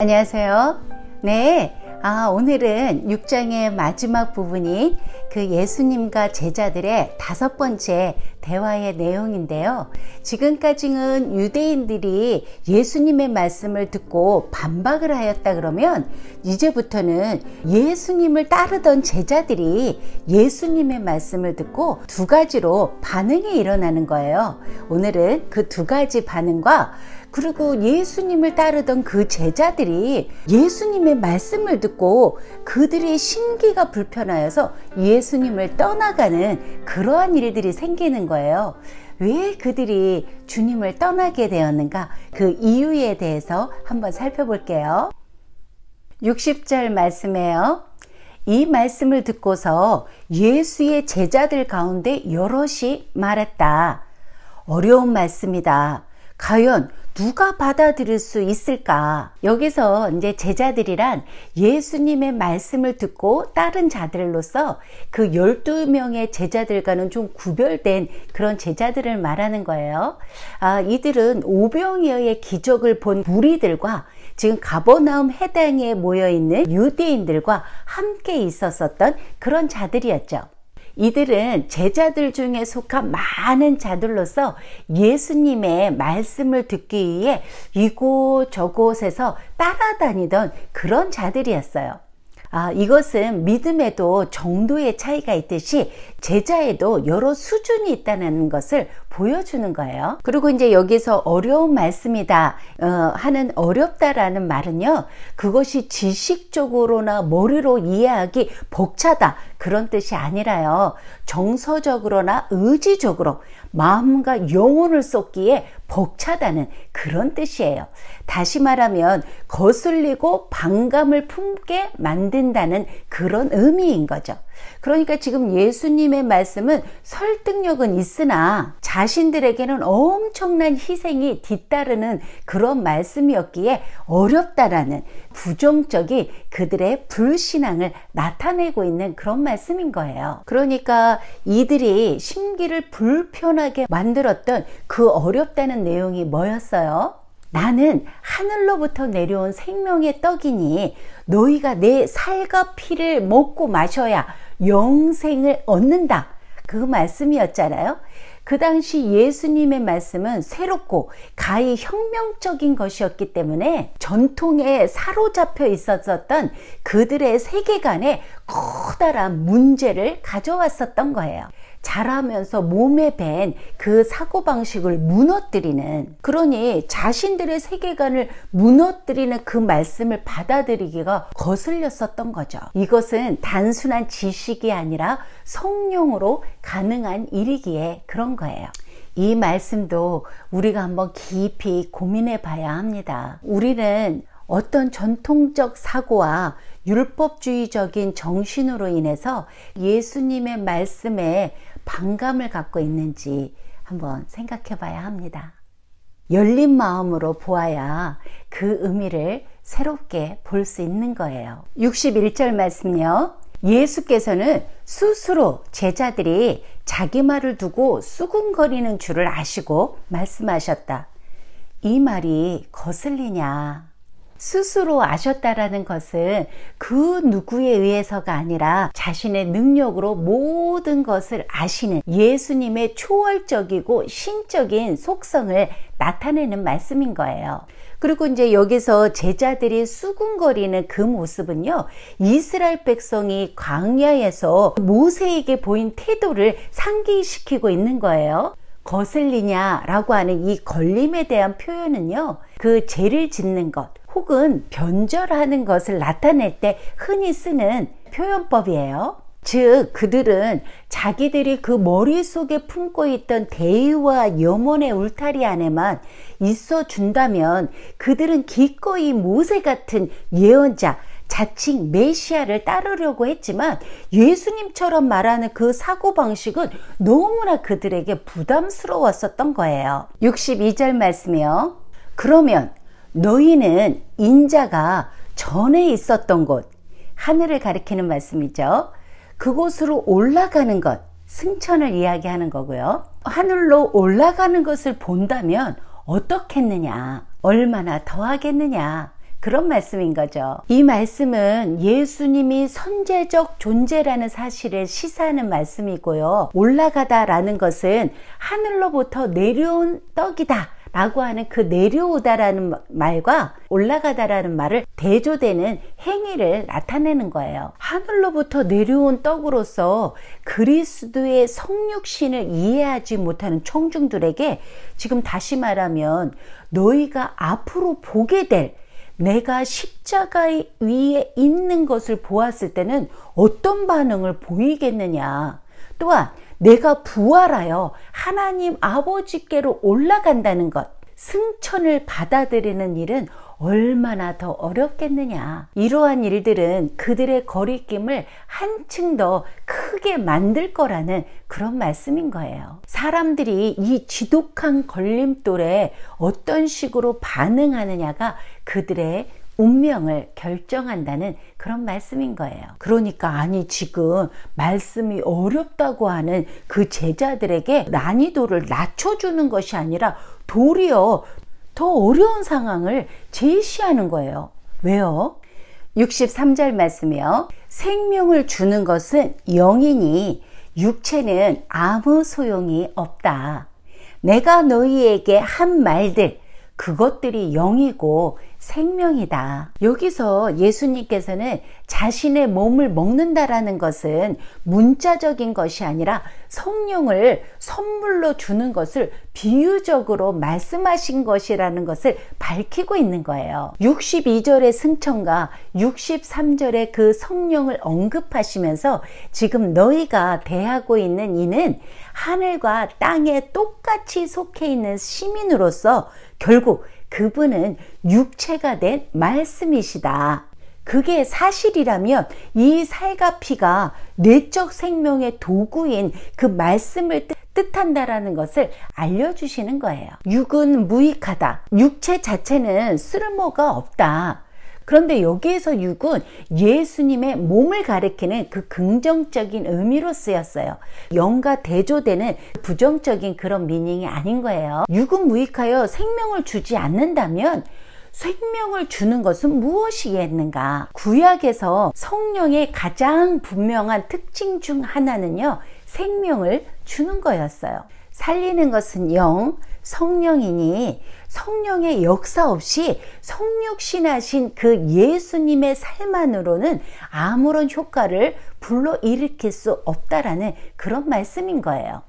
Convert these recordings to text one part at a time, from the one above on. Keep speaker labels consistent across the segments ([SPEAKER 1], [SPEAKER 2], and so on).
[SPEAKER 1] 안녕하세요. 네, 오늘은 6장의 마지막 부분인 그 예수님과 제자들의 5번째 대화의 내용인데요. 지금까지는 유대인들이 예수님의 말씀을 듣고 반박을 하였다 그러면 이제부터는 예수님을 따르던 제자들이 예수님의 말씀을 듣고 두 가지로 반응이 일어나는 거예요. 오늘은 그 두 가지 반응과 그리고 예수님을 따르던 그 제자들이 예수님의 말씀을 듣고 그들의 심기가 불편하여서 예수님을 떠나가는 그러한 일들이 생기는 거예요. 왜 그들이 주님을 떠나게 되었는가? 그 이유에 대해서 한번 살펴볼게요. 60절 말씀이에요. 이 말씀을 듣고서 예수의 제자들 가운데 여럿이 말했다. 어려운 말씀이다. 과연 누가 받아들일 수 있을까? 여기서 이제 제자들이란 예수님의 말씀을 듣고 따른 자들로서 그 12명의 제자들과는 좀 구별된 그런 제자들을 말하는 거예요. 이들은 오병이어의 기적을 본 무리들과 지금 가버나움 해당에 모여있는 유대인들과 함께 있었었던 그런 자들이었죠. 이들은 제자들 중에 속한 많은 자들로서 예수님의 말씀을 듣기 위해 이곳저곳에서 따라다니던 그런 자들이었어요. 이것은 믿음에도 정도의 차이가 있듯이 제자에도 여러 수준이 있다는 것을 보여주는 거예요. 그리고 이제 여기서 어려운 말씀이다 하는 어렵다라는 말은요, 그것이 지식적으로나 머리로 이해하기 벅차다 그런 뜻이 아니라요, 정서적으로나 의지적으로 마음과 영혼을 쏟기에 벅차다는 그런 뜻이에요. 다시 말하면 거슬리고 반감을 품게 만든다는 그런 의미인 거죠. 그러니까 지금 예수님의 말씀은 설득력은 있으나 자신들에게는 엄청난 희생이 뒤따르는 그런 말씀이었기에 어렵다라는 부정적인 그들의 불신앙을 나타내고 있는 그런 말씀인 거예요. 그러니까 이들이 심기를 불편하게 만들었던 그 어렵다는 내용이 뭐였어요? 나는 하늘로부터 내려온 생명의 떡이니 너희가 내 살과 피를 먹고 마셔야 영생을 얻는다. 그 말씀이었잖아요. 그 당시 예수님의 말씀은 새롭고 가히 혁명적인 것이었기 때문에 전통에 사로잡혀 있었던 그들의 세계관에 커다란 문제를 가져왔었던 거예요. 자라면서 몸에 밴 그 사고방식을 무너뜨리는, 그러니 자신들의 세계관을 무너뜨리는 그 말씀을 받아들이기가 거슬렸었던 거죠. 이것은 단순한 지식이 아니라 성령으로 가능한 일이기에 그런 거예요. 이 말씀도 우리가 한번 깊이 고민해 봐야 합니다. 우리는 어떤 전통적 사고와 율법주의적인 정신으로 인해서 예수님의 말씀에 반감을 갖고 있는지 한번 생각해 봐야 합니다. 열린 마음으로 보아야 그 의미를 새롭게 볼 수 있는 거예요. 61절 말씀요. 예수께서는 스스로 제자들이 자기 말을 두고 수군거리는 줄을 아시고 말씀하셨다. 이 말이 거슬리냐? 스스로 아셨다라는 것은 그 누구에 의해서가 아니라 자신의 능력으로 모든 것을 아시는 예수님의 초월적이고 신적인 속성을 나타내는 말씀인 거예요. 그리고 이제 여기서 제자들이 수군거리는 그 모습은요, 이스라엘 백성이 광야에서 모세에게 보인 태도를 상기시키고 있는 거예요. 거슬리냐라고 하는 이 걸림에 대한 표현은요, 그 죄를 짓는 것 혹은 변절하는 것을 나타낼 때 흔히 쓰는 표현법이에요. 즉 그들은 자기들이 그 머릿속에 품고 있던 대의와 염원의 울타리 안에만 있어 준다면 그들은 기꺼이 모세 같은 예언자, 자칭 메시아를 따르려고 했지만 예수님처럼 말하는 그 사고방식은 너무나 그들에게 부담스러웠었던 거예요. 62절 말씀이요. 그러면 너희는 인자가 전에 있었던 곳, 하늘을 가리키는 말씀이죠. 그곳으로 올라가는 것, 승천을 이야기하는 거고요. 하늘로 올라가는 것을 본다면 어떻겠느냐, 얼마나 더하겠느냐, 그런 말씀인 거죠. 이 말씀은 예수님이 선제적 존재라는 사실을 시사하는 말씀이고요. 올라가다라는 것은 하늘로부터 내려온 떡이다 라고 하는 그 내려오다라는 말과 올라가다라는 말을 대조되는 행위를 나타내는 거예요. 하늘로부터 내려온 떡으로서 그리스도의 성육신을 이해하지 못하는 청중들에게 지금 다시 말하면 너희가 앞으로 보게 될 내가 십자가 위에 있는 것을 보았을 때는 어떤 반응을 보이겠느냐. 또한 내가 부활하여 하나님 아버지께로 올라간다는 것, 승천을 받아들이는 일은 얼마나 더 어렵겠느냐. 이러한 일들은 그들의 거리낌을 한층 더 크게 만들 거라는 그런 말씀인 거예요. 사람들이 이 지독한 걸림돌에 어떤 식으로 반응하느냐가 그들의 운명을 결정한다는 그런 말씀인 거예요. 그러니까 아니 지금 말씀이 어렵다고 하는 그 제자들에게 난이도를 낮춰주는 것이 아니라 도리어 더 어려운 상황을 제시하는 거예요. 왜요? 63절 말씀이요. 생명을 주는 것은 영이니 육체는 아무 소용이 없다. 내가 너희에게 한 말들 그것들이 영이고 생명이다. 여기서 예수님께서는 자신의 몸을 먹는다라는 것은 문자적인 것이 아니라 성령을 선물로 주는 것을 비유적으로 말씀하신 것이라는 것을 밝히고 있는 거예요. 62절의 승천과 63절의 그 성령을 언급하시면서 지금 너희가 대하고 있는 이는 하늘과 땅에 똑같이 속해 있는 시민으로서 결국 그분은 육체가 된 말씀이시다. 그게 사실이라면 이 살과 피가 내적 생명의 도구인 그 말씀을 뜻한다라는 것을 알려주시는 거예요. 육은 무익하다. 육체 자체는 쓸모가 없다. 그런데 여기에서 육은 예수님의 몸을 가리키는 그 긍정적인 의미로 쓰였어요. 영과 대조되는 부정적인 그런 미닝이 아닌 거예요. 육은 무익하여 생명을 주지 않는다면 생명을 주는 것은 무엇이겠는가? 구약에서 성령의 가장 분명한 특징 중 하나는요, 생명을 주는 거였어요. 살리는 것은 영, 성령이니 성령의 역사 없이 성육신하신 그 예수님의 삶만으로는 아무런 효과를 불러일으킬 수 없다라는 그런 말씀인 거예요.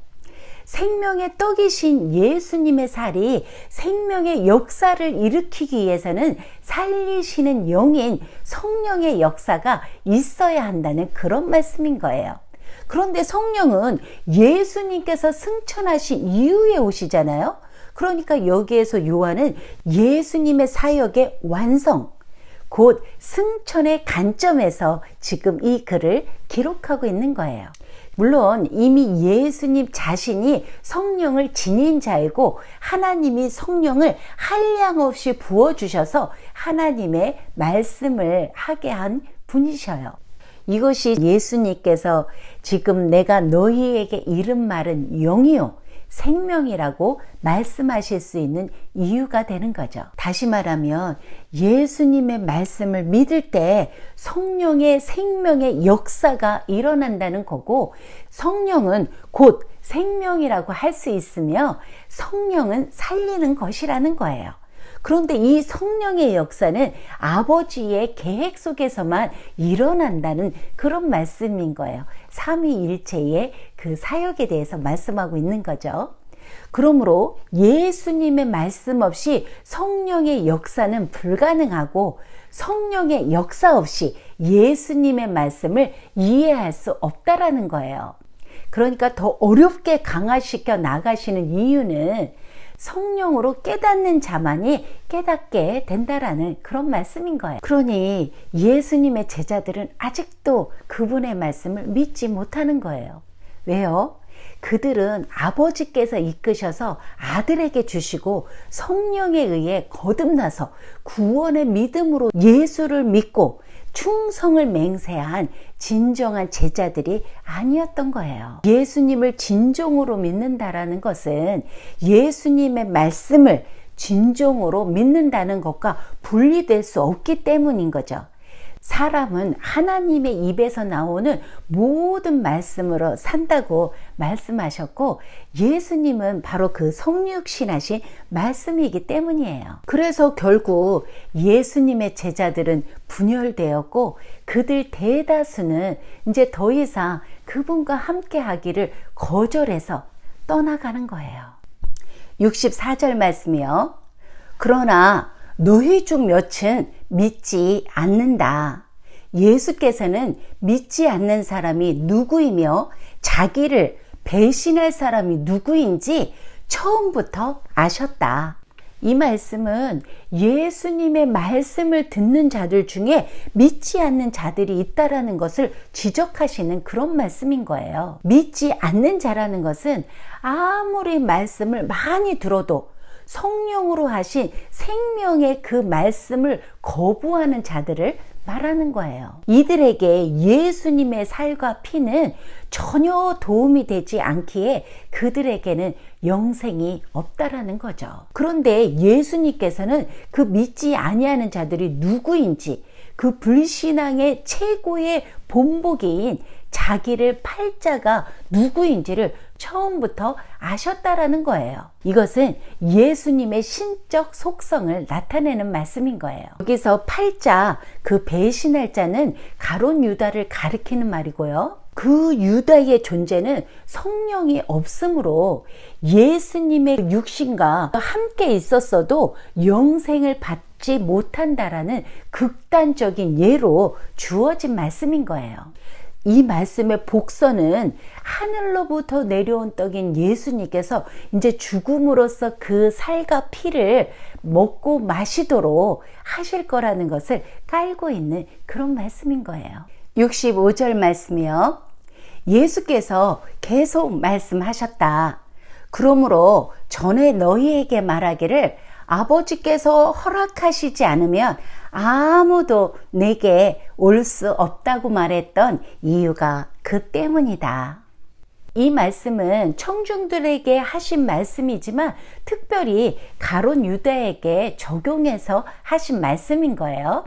[SPEAKER 1] 생명의 떡이신 예수님의 살이 생명의 역사를 일으키기 위해서는 살리시는 영인 성령의 역사가 있어야 한다는 그런 말씀인 거예요. 그런데 성령은 예수님께서 승천하신 이후에 오시잖아요. 그러니까 여기에서 요한은 예수님의 사역의 완성, 곧 승천의 관점에서 지금 이 글을 기록하고 있는 거예요. 물론 이미 예수님 자신이 성령을 지닌 자이고 하나님이 성령을 한량없이 부어주셔서 하나님의 말씀을 하게 한 분이셔요. 이것이 예수님께서 지금 내가 너희에게 이른 말은 영이요 생명이라고 말씀하실 수 있는 이유가 되는 거죠. 다시 말하면 예수님의 말씀을 믿을 때 성령의 생명의 역사가 일어난다는 거고, 성령은 곧 생명이라고 할 수 있으며 성령은 살리는 것이라는 거예요. 그런데 이 성령의 역사는 아버지의 계획 속에서만 일어난다는 그런 말씀인 거예요. 삼위일체의 그 사역에 대해서 말씀하고 있는 거죠. 그러므로 예수님의 말씀 없이 성령의 역사는 불가능하고 성령의 역사 없이 예수님의 말씀을 이해할 수 없다라는 거예요. 그러니까 더 어렵게 강화시켜 나가시는 이유는 성령으로 깨닫는 자만이 깨닫게 된다라는 그런 말씀인 거예요. 그러니 예수님의 제자들은 아직도 그분의 말씀을 믿지 못하는 거예요. 왜요? 그들은 아버지께서 이끄셔서 아들에게 주시고 성령에 의해 거듭나서 구원의 믿음으로 예수를 믿고 충성을 맹세한 진정한 제자들이 아니었던 거예요. 예수님을 진정으로 믿는다라는 것은 예수님의 말씀을 진정으로 믿는다는 것과 분리될 수 없기 때문인 거죠. 사람은 하나님의 입에서 나오는 모든 말씀으로 산다고 말씀하셨고, 예수님은 바로 그 성육신하신 말씀이기 때문이에요. 그래서 결국 예수님의 제자들은 분열되었고, 그들 대다수는 이제 더 이상 그분과 함께 하기를 거절해서 떠나가는 거예요. 64절 말씀이요. 그러나 너희 중 몇은 믿지 않는다. 예수께서는 믿지 않는 사람이 누구이며 자기를 배신할 사람이 누구인지 처음부터 아셨다. 이 말씀은 예수님의 말씀을 듣는 자들 중에 믿지 않는 자들이 있다라는 것을 지적하시는 그런 말씀인 거예요. 믿지 않는 자라는 것은 아무리 말씀을 많이 들어도 성령으로 하신 생명의 그 말씀을 거부하는 자들을 말하는 거예요. 이들에게 예수님의 살과 피는 전혀 도움이 되지 않기에 그들에게는 영생이 없다라는 거죠. 그런데 예수님께서는 그 믿지 아니하는 자들이 누구인지, 그 불신앙의 최고의 본보기인 자기를 팔 자가 누구인지를 처음부터 아셨다라는 거예요. 이것은 예수님의 신적 속성을 나타내는 말씀인 거예요. 여기서 팔자, 그 배신할 자는 가룟 유다를 가리키는 말이고요. 그 유다의 존재는 성령이 없으므로 예수님의 육신과 함께 있었어도 영생을 받지 못한다라는 극단적인 예로 주어진 말씀인 거예요. 이 말씀의 복선은 하늘로부터 내려온 떡인 예수님께서 이제 죽음으로써 그 살과 피를 먹고 마시도록 하실 거라는 것을 깔고 있는 그런 말씀인 거예요. 65절 말씀이요. 예수께서 계속 말씀하셨다. 그러므로 전에 너희에게 말하기를 아버지께서 허락하시지 않으면 아무도 내게 올 수 없다고 말했던 이유가 그 때문이다. 이 말씀은 청중들에게 하신 말씀이지만 특별히 가룟 유다에게 적용해서 하신 말씀인 거예요.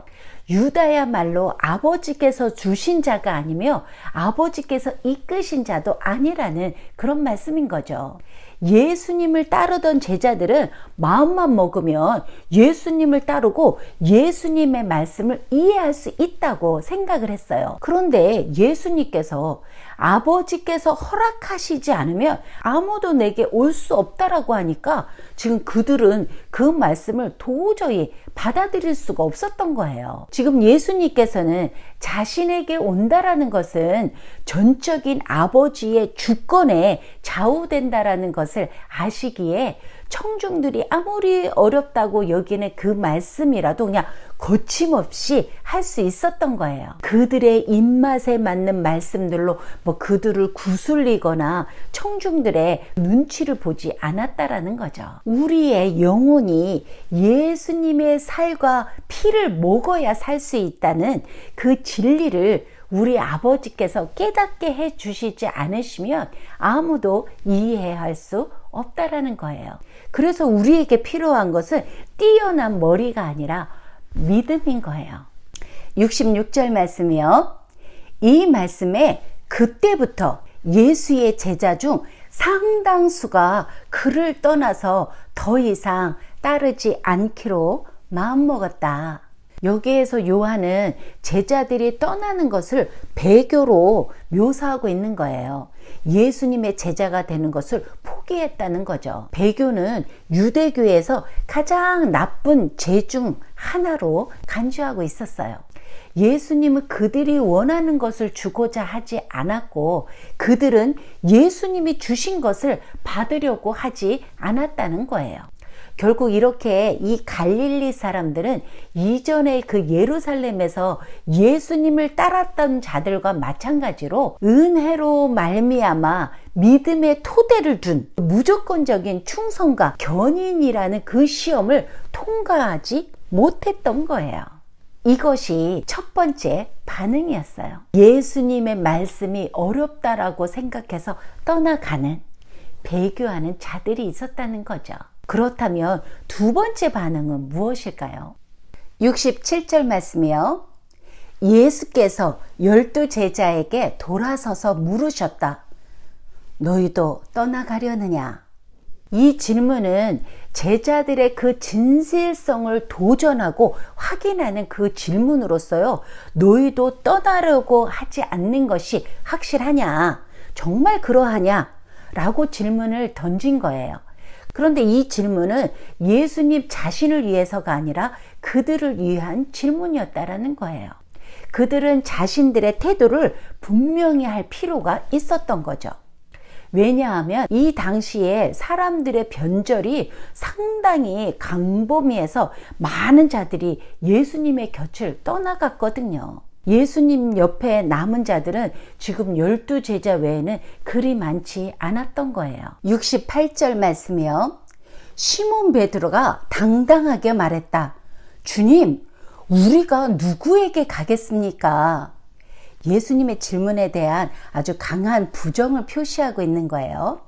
[SPEAKER 1] 유다야말로 아버지께서 주신 자가 아니며 아버지께서 이끄신 자도 아니라는 그런 말씀인 거죠. 예수님을 따르던 제자들은 마음만 먹으면 예수님을 따르고 예수님의 말씀을 이해할 수 있다고 생각을 했어요. 그런데 예수님께서 아버지께서 허락하시지 않으면 아무도 내게 올 수 없다라고 하니까 지금 그들은 그 말씀을 도저히 받아들일 수가 없었던 거예요. 지금 예수님께서는 자신에게 온다라는 것은 전적인 아버지의 주권에 좌우된다라는 것을 아시기에 청중들이 아무리 어렵다고 여기는 그 말씀이라도 그냥 거침없이 할 수 있었던 거예요. 그들의 입맛에 맞는 말씀들로 그들을 구슬리거나 청중들의 눈치를 보지 않았다라는 거죠. 우리의 영혼이 예수님의 살과 피를 먹어야 살 수 있다는 그 진리를 우리 아버지께서 깨닫게 해 주시지 않으시면 아무도 이해할 수 없다라는 거예요. 그래서 우리에게 필요한 것은 뛰어난 머리가 아니라 믿음인 거예요. 66절 말씀이요. 이 말씀에 그때부터 예수의 제자 중 상당수가 그를 떠나서 더 이상 따르지 않기로 마음먹었다. 여기에서 요한은 제자들이 떠나는 것을 배교로 묘사하고 있는 거예요. 예수님의 제자가 되는 것을 포기했다는 거죠. 배교는 유대교에서 가장 나쁜 죄 중 하나로 간주하고 있었어요. 예수님은 그들이 원하는 것을 주고자 하지 않았고 그들은 예수님이 주신 것을 받으려고 하지 않았다는 거예요. 결국 이렇게 이 갈릴리 사람들은 이전에 그 예루살렘에서 예수님을 따랐던 자들과 마찬가지로 은혜로 말미암아 믿음의 토대를 둔 무조건적인 충성과 견인이라는 그 시험을 통과하지 못했던 거예요. 이것이 첫 번째 반응이었어요. 예수님의 말씀이 어렵다라고 생각해서 떠나가는 배교하는 자들이 있었다는 거죠. 그렇다면 두 번째 반응은 무엇일까요? 67절 말씀이요. 예수께서 12 제자에게 돌아서서 물으셨다. 너희도 떠나가려느냐? 이 질문은 제자들의 그 진실성을 도전하고 확인하는 그 질문으로서요. 너희도 떠나려고 하지 않는 것이 확실하냐? 정말 그러하냐? 라고 질문을 던진 거예요. 그런데 이 질문은 예수님 자신을 위해서가 아니라 그들을 위한 질문이었다라는 거예요. 그들은 자신들의 태도를 분명히 할 필요가 있었던 거죠. 왜냐하면 이 당시에 사람들의 변절이 상당히 광범위해서 많은 자들이 예수님의 곁을 떠나갔거든요. 예수님 옆에 남은 자들은 지금 12 제자 외에는 그리 많지 않았던 거예요. 68절 말씀이요. 시몬 베드로가 당당하게 말했다. 주님, 우리가 누구에게 가겠습니까? 예수님의 질문에 대한 아주 강한 부정을 표시하고 있는 거예요.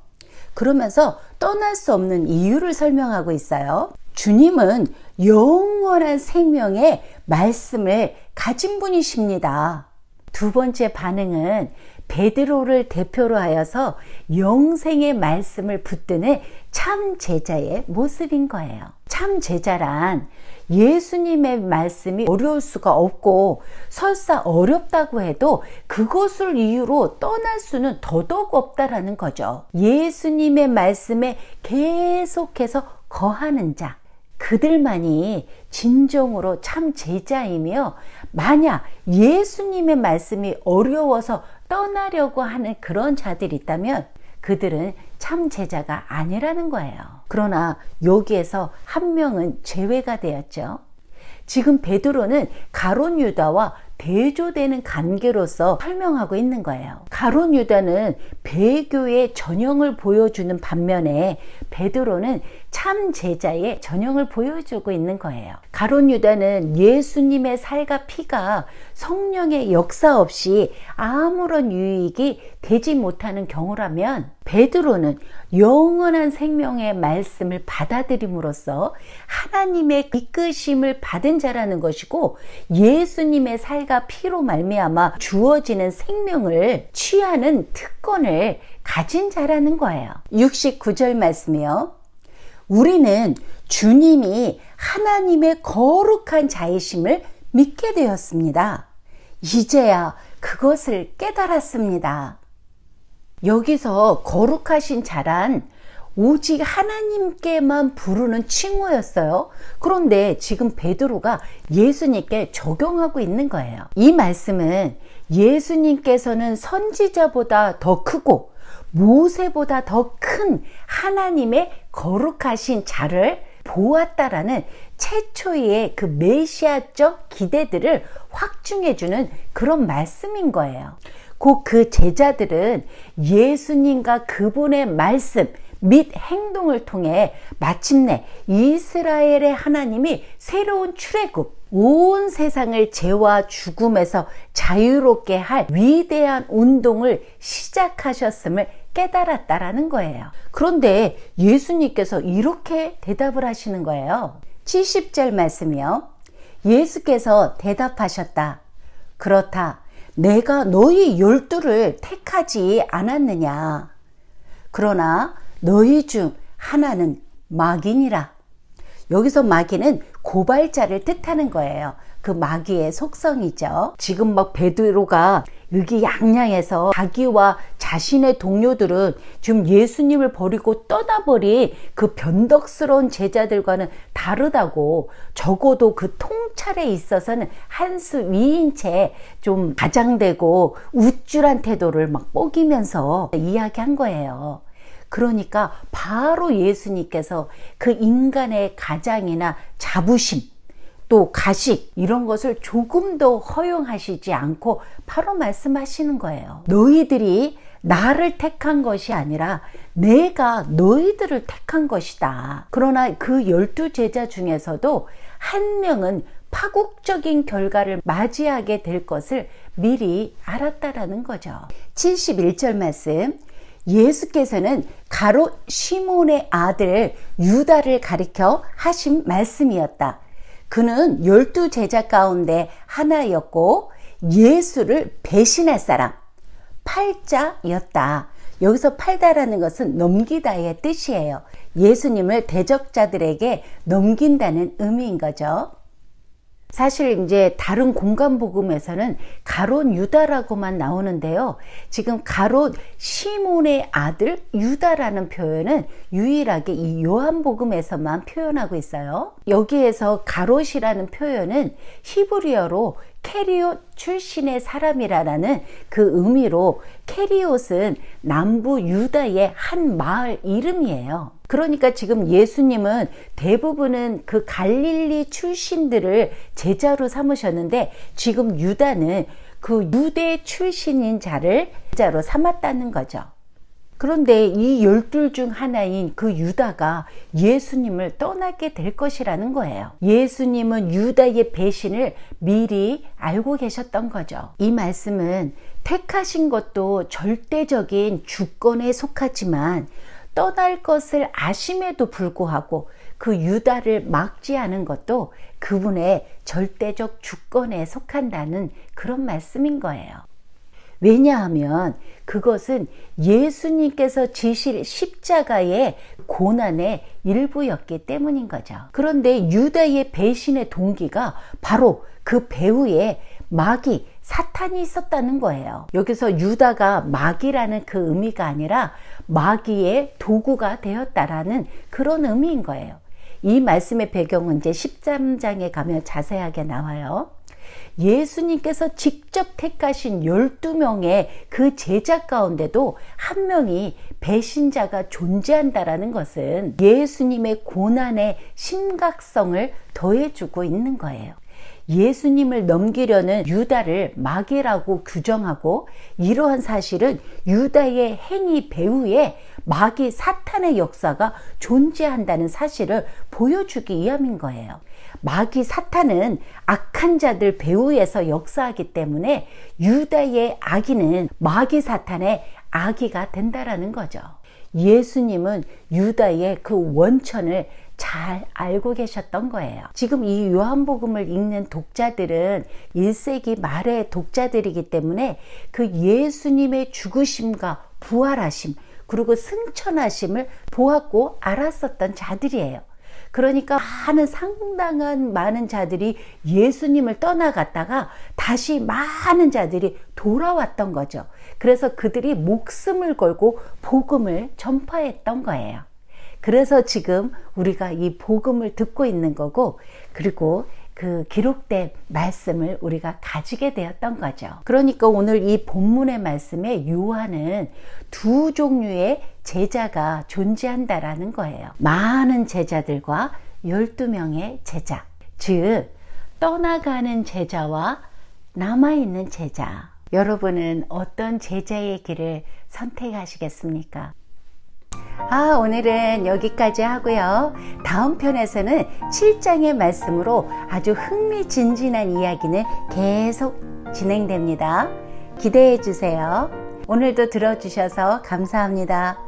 [SPEAKER 1] 그러면서 떠날 수 없는 이유를 설명하고 있어요. 주님은 영원한 생명의 말씀을 가진 분이십니다. 두 번째 반응은 베드로를 대표로 하여서 영생의 말씀을 붙드는 참 제자의 모습인 거예요. 참 제자란 예수님의 말씀이 어려울 수가 없고 설사 어렵다고 해도 그것을 이유로 떠날 수는 더더욱 없다라는 거죠. 예수님의 말씀에 계속해서 거하는 자, 그들만이 진정으로 참 제자이며, 만약 예수님의 말씀이 어려워서 떠나려고 하는 그런 자들이 있다면 그들은 참 제자가 아니라는 거예요. 그러나 여기에서 한 명은 제외가 되었죠. 지금 베드로는 가룟 유다와 대조되는 관계로서 설명하고 있는 거예요. 가룟 유다는 배교의 전형을 보여주는 반면에 베드로는 참 제자의 전형을 보여주고 있는 거예요. 가룟 유다는 예수님의 살과 피가 성령의 역사 없이 아무런 유익이 되지 못하는 경우라면, 베드로는 영원한 생명의 말씀을 받아들임으로써 하나님의 이끄심을 받은 자라는 것이고, 예수님의 살과 피로 말미암아 주어지는 생명을 취하는 특권을 가진 자라는 거예요. 69절 말씀이요. 우리는 주님이 하나님의 거룩한 자이심을 믿게 되었습니다. 이제야 그것을 깨달았습니다. 여기서 거룩하신 자란 오직 하나님께만 부르는 칭호였어요. 그런데 지금 베드로가 예수님께 적용하고 있는 거예요. 이 말씀은 예수님께서는 선지자보다 더 크고 모세보다 더 큰 하나님의 거룩하신 자를 보았다라는 최초의 그 메시아적 기대들을 확증해주는 그런 말씀인 거예요. 곧 그 제자들은 예수님과 그분의 말씀 및 행동을 통해 마침내 이스라엘의 하나님이 새로운 출애굽, 온 세상을 죄와 죽음에서 자유롭게 할 위대한 운동을 시작하셨음을 깨달았다라는 거예요. 그런데 예수님께서 이렇게 대답을 하시는 거예요. 70절 말씀이요. 예수께서 대답하셨다. 그렇다. 내가 너희 12를 택하지 않았느냐. 그러나 너희 중 하나는 마귀니라. 여기서 마귀는 고발자를 뜻하는 거예요. 그 마귀의 속성이죠. 지금 막 베드로가 의기양양해서 자기와 자신의 동료들은 지금 예수님을 버리고 떠나버린 그 변덕스러운 제자들과는 다르다고, 적어도 그 통찰에 있어서는 한 수 위인 채 좀 가장되고 우쭐한 태도를 막 뽀기면서 이야기한 거예요. 그러니까 바로 예수님께서 그 인간의 가장이나 자부심, 또 가식, 이런 것을 조금도 허용하시지 않고 바로 말씀하시는 거예요. 너희들이 나를 택한 것이 아니라 내가 너희들을 택한 것이다. 그러나 그 12 제자 중에서도 한 명은 파국적인 결과를 맞이하게 될 것을 미리 알았다라는 거죠. 71절 말씀. 예수께서는 가롯 시몬의 아들 유다를 가리켜 하신 말씀이었다. 그는 12 제자 가운데 하나였고 예수를 배신할 사람, 팔자였다. 여기서 팔다라는 것은 넘기다의 뜻이에요. 예수님을 대적자들에게 넘긴다는 의미인 거죠. 사실 이제 다른 공간 복음에서는 가롯 유다라고만 나오는데요. 지금 가롯 시몬의 아들 유다라는 표현은 유일하게 이 요한복음에서만 표현하고 있어요. 여기에서 가롯이라는 표현은 히브리어로 캐리옷 출신의 사람이라는 그 의미로, 캐리옷은 남부 유다의 한 마을 이름이에요. 그러니까 지금 예수님은 대부분은 그 갈릴리 출신들을 제자로 삼으셨는데, 지금 유다는 그 유대 출신인 자를 제자로 삼았다는 거죠. 그런데 이 12 중 하나인 그 유다가 예수님을 떠나게 될 것이라는 거예요. 예수님은 유다의 배신을 미리 알고 계셨던 거죠. 이 말씀은 택하신 것도 절대적인 주권에 속하지만 떠날 것을 아심에도 불구하고 그 유다를 막지 않은 것도 그분의 절대적 주권에 속한다는 그런 말씀인 거예요. 왜냐하면 그것은 예수님께서 지실 십자가의 고난의 일부였기 때문인 거죠. 그런데 유다의 배신의 동기가 바로 그 배후에 마귀, 사탄이 있었다는 거예요. 여기서 유다가 마귀라는 그 의미가 아니라 마귀의 도구가 되었다라는 그런 의미인 거예요. 이 말씀의 배경은 이제 13장에 가면 자세하게 나와요. 예수님께서 직접 택하신 12명의 그 제자 가운데도 한 명이 배신자가 존재한다라는 것은 예수님의 고난의 심각성을 더해주고 있는 거예요. 예수님을 넘기려는 유다를 마귀라고 규정하고, 이러한 사실은 유다의 행위 배후에 마귀 사탄의 역사가 존재한다는 사실을 보여주기 위함인 거예요. 마귀 사탄은 악한 자들 배후에서 역사하기 때문에 유다의 악의는 마귀 사탄의 악의가 된다라는 거죠. 예수님은 유다의 그 원천을 잘 알고 계셨던 거예요. 지금 이 요한복음을 읽는 독자들은 1세기 말의 독자들이기 때문에 그 예수님의 죽으심과 부활하심, 그리고 승천하심을 보았고 알았었던 자들이에요. 그러니까 상당한 많은 자들이 예수님을 떠나갔다가 다시 많은 자들이 돌아왔던 거죠. 그래서 그들이 목숨을 걸고 복음을 전파했던 거예요. 그래서 지금 우리가 이 복음을 듣고 있는 거고, 그리고 그 기록된 말씀을 우리가 가지게 되었던 거죠. 그러니까 오늘 이 본문의 말씀에 요한은 두 종류의 제자가 존재한다라는 거예요. 많은 제자들과 12명의 제자, 즉 떠나가는 제자와 남아있는 제자. 여러분은 어떤 제자의 길을 선택하시겠습니까? 오늘은 여기까지 하고요. 다음 편에서는 7장의 말씀으로 아주 흥미진진한 이야기는 계속 진행됩니다. 기대해 주세요. 오늘도 들어주셔서 감사합니다.